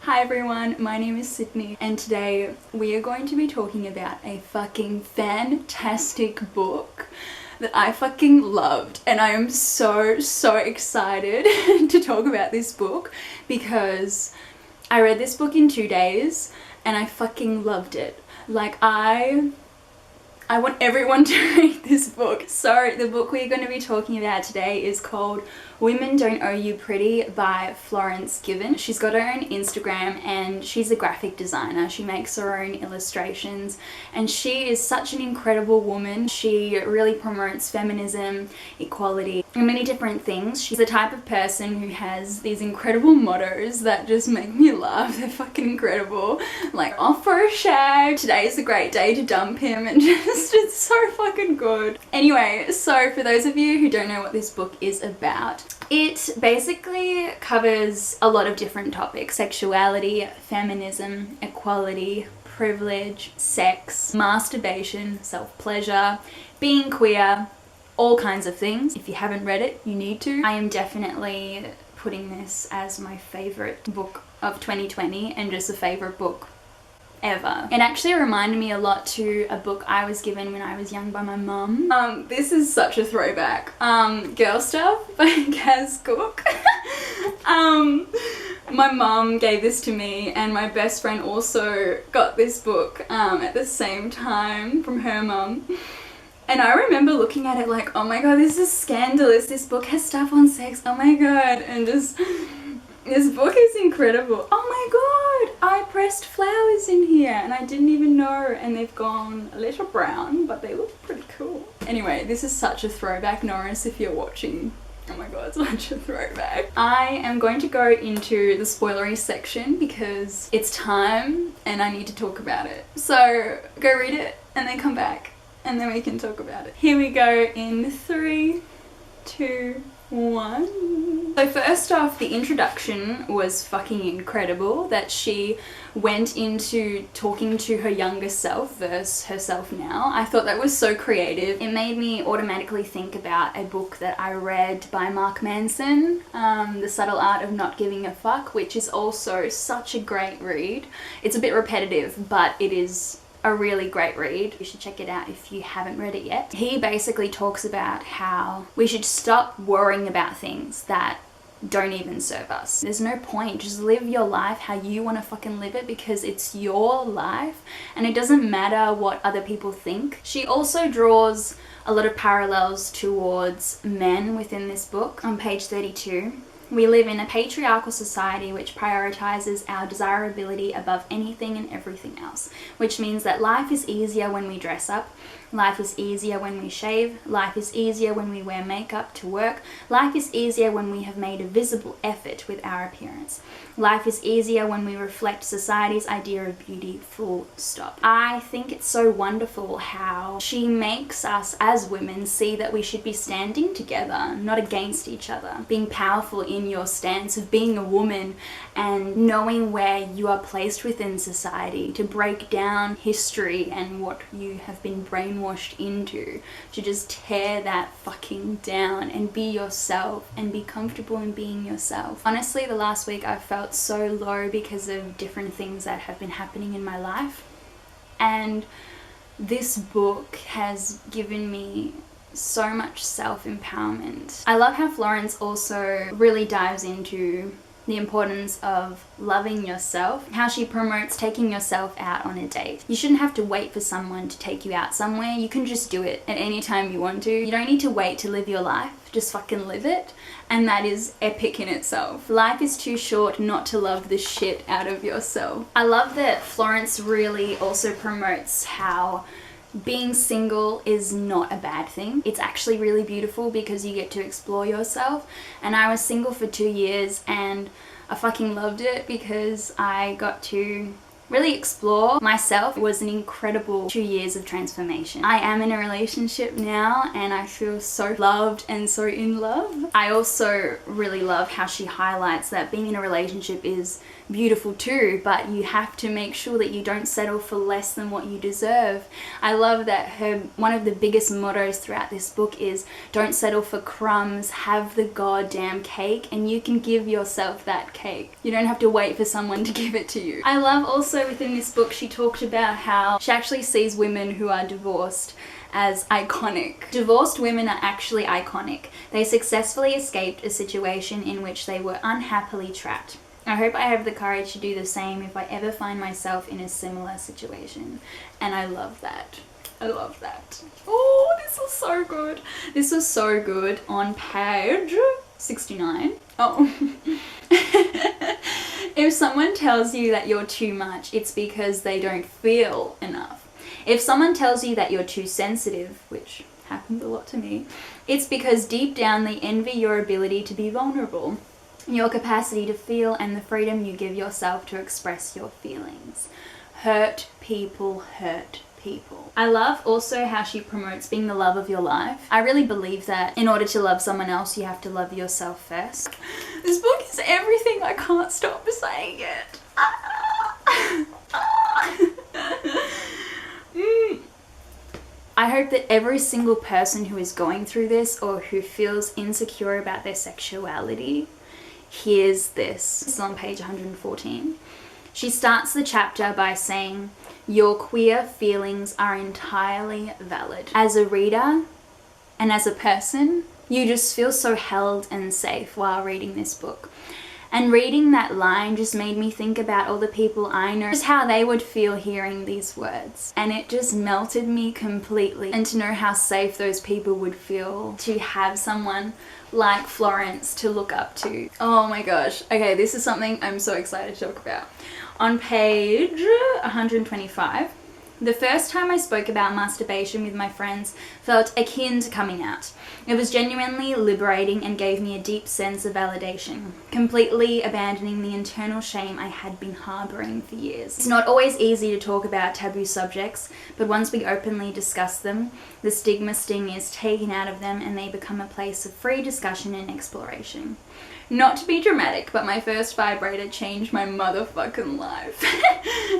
Hi everyone, my name is Sidney and today we are going to be talking about a fucking fantastic book that I fucking loved, and I am so excited to talk about this book because I read this book in 2 days and I fucking loved it. Like I want everyone to read this book. So the book we're going to be talking about today is called Women Don't Owe You Pretty by Florence. She's got her own Instagram and she's a graphic designer. She makes her own illustrations and she is such an incredible woman. She really promotes feminism, equality, and many different things. She's the type of person who has these incredible mottos that just make me laugh. They're fucking incredible. Like, off for a shag, today's a great day to dump him, and just it's so fucking good. Anyway, so for those of you who don't know what this book is about, it basically covers a lot of different topics: sexuality, feminism, equality, privilege, sex, masturbation, self-pleasure, being queer, all kinds of things. If you haven't read it, you need to. I am definitely putting this as my favorite book of 2020 and just a favorite book ever. It actually reminded me a lot to a book I was given when I was young by my mum. This is such a throwback. Girl Stuff by Kaz Cook. My mum gave this to me and my best friend also got this book at the same time from her mum. And I remember looking at it like, oh my god, this is scandalous. This book has stuff on sex. Oh my god. And just, this book is incredible. Oh my god, I pressed flowers in here and I didn't even know, and they've gone a little brown, but they look pretty cool. Anyway, this is such a throwback, Norris, if you're watching. Oh my god, such a throwback. I am going to go into the spoilery section because it's time and I need to talk about it. So go read it and then come back and then we can talk about it. Here we go in 3, 2, 1. So first off, the introduction was fucking incredible, that she went into talking to her younger self versus herself now. I thought that was so creative. It made me automatically think about a book that I read by Mark Manson, The Subtle Art of Not Giving a Fuck, which is also such a great read. It's a bit repetitive, but it is a really great read. You should check it out if you haven't read it yet. He basically talks about how we should stop worrying about things that don't even serve us. There's no point. Just live your life how you want to fucking live it, because it's your life and it doesn't matter what other people think. She also draws a lot of parallels towards men within this book. On page 32, we live in a patriarchal society which prioritizes our desirability above anything and everything else, which means that life is easier when we dress up, life is easier when we shave, life is easier when we wear makeup to work, life is easier when we have made a visible effort with our appearance. Life is easier when we reflect society's idea of beauty, full stop. I think it's so wonderful how she makes us as women see that we should be standing together, not against each other. Being powerful in your stance of being a woman and knowing where you are placed within society, to break down history and what you have been brainwashed into, to just tear that fucking down and be yourself and be comfortable in being yourself. Honestly, the last week I've felt so low because of different things that have been happening in my life, and this book has given me so much self-empowerment. I love how Florence also really dives into the importance of loving yourself, how she promotes taking yourself out on a date. You shouldn't have to wait for someone to take you out somewhere. You can just do it at any time you want to. You don't need to wait to live your life. Just fucking live it. And that is epic in itself. Life is too short not to love the shit out of yourself. I love that Florence really also promotes how being single is not a bad thing. It's actually really beautiful because you get to explore yourself. And I was single for 2 years and I fucking loved it because I got to really explore myself. It was an incredible 2 years of transformation. I am in a relationship now and I feel so loved and so in love. I also really love how she highlights that being in a relationship is beautiful too, but you have to make sure that you don't settle for less than what you deserve. I love that one of the biggest mottos throughout this book is don't settle for crumbs, have the goddamn cake, and you can give yourself that cake. You don't have to wait for someone to give it to you. I love also within this book she talked about how she actually sees women who are divorced as iconic. Divorced women are actually iconic. They successfully escaped a situation in which they were unhappily trapped. I hope I have the courage to do the same if I ever find myself in a similar situation. And I love that. I love that. Oh, this was so good. This was so good. On page 69. Oh. If someone tells you that you're too much, it's because they don't feel enough. If someone tells you that you're too sensitive, which happens a lot to me, it's because deep down they envy your ability to be vulnerable, your capacity to feel, and the freedom you give yourself to express your feelings. Hurt people hurt people. I love also how she promotes being the love of your life. I really believe that in order to love someone else, you have to love yourself first. This book is everything. I can't stop saying it. I hope that every single person who is going through this or who feels insecure about their sexuality hears this. This is on page 114. She starts the chapter by saying, your queer feelings are entirely valid. As a reader and as a person, you just feel so held and safe while reading this book. And reading that line just made me think about all the people I know, just how they would feel hearing these words. And it just melted me completely. And to know how safe those people would feel to have someone like Florence to look up to. Oh my gosh. Okay, this is something I'm so excited to talk about. On page 125, the first time I spoke about masturbation with my friends felt akin to coming out. It was genuinely liberating and gave me a deep sense of validation, completely abandoning the internal shame I had been harboring for years. It's not always easy to talk about taboo subjects, but once we openly discuss them, the stigma sting is taken out of them and they become a place of free discussion and exploration. Not to be dramatic, but my first vibrator changed my motherfucking life.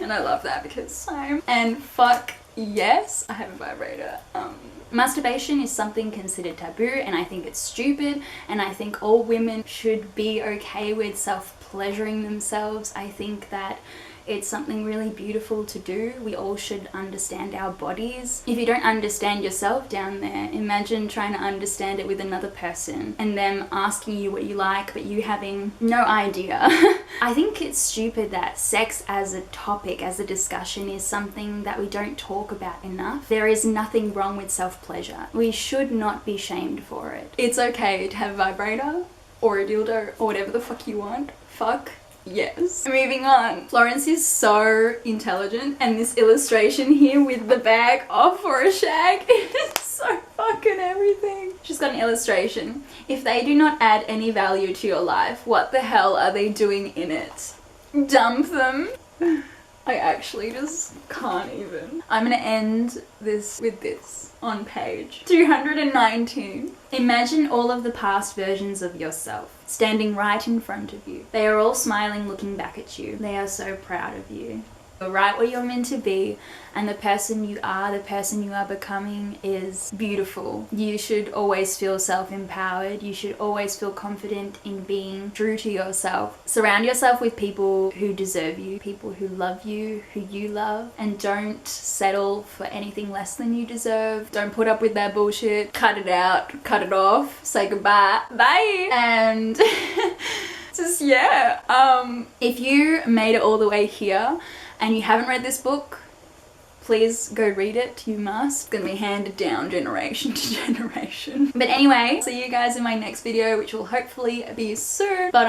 And I love that because and fuck yes, I have a vibrator. Masturbation is something considered taboo, and I think it's stupid, and I think all women should be okay with self-pleasuring themselves. I think that it's something really beautiful to do. We all should understand our bodies. If you don't understand yourself down there, imagine trying to understand it with another person and them asking you what you like but you having no idea. I think it's stupid that sex as a topic, as a discussion, is something that we don't talk about enough. There is nothing wrong with self-pleasure. We should not be shamed for it. It's okay to have a vibrator or a dildo or whatever the fuck you want. Fuck yes. Moving on. Florence is so intelligent, and this illustration here with the bag off for a shag, it is so fucking everything. She's got an illustration. If they do not add any value to your life, what the hell are they doing in it? Dump them. I actually just can't even. I'm gonna end this with this on page 219. Imagine all of the past versions of yourself standing right in front of you. They are all smiling, looking back at you. They are so proud of you. You're right where you're meant to be, and the person you are becoming is beautiful. You should always feel self-empowered. You should always feel confident in being true to yourself. Surround yourself with people who deserve you, people who love you, who you love, and don't settle for anything less than you deserve. Don't put up with that bullshit. Cut it out, cut it off, say goodbye, bye, and just yeah. If you made it all the way here and you haven't read this book, please go read it. You must. It's gonna be handed down generation to generation. But anyway, see you guys in my next video, which will hopefully be soon. But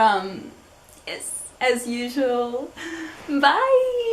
yes, as usual, bye.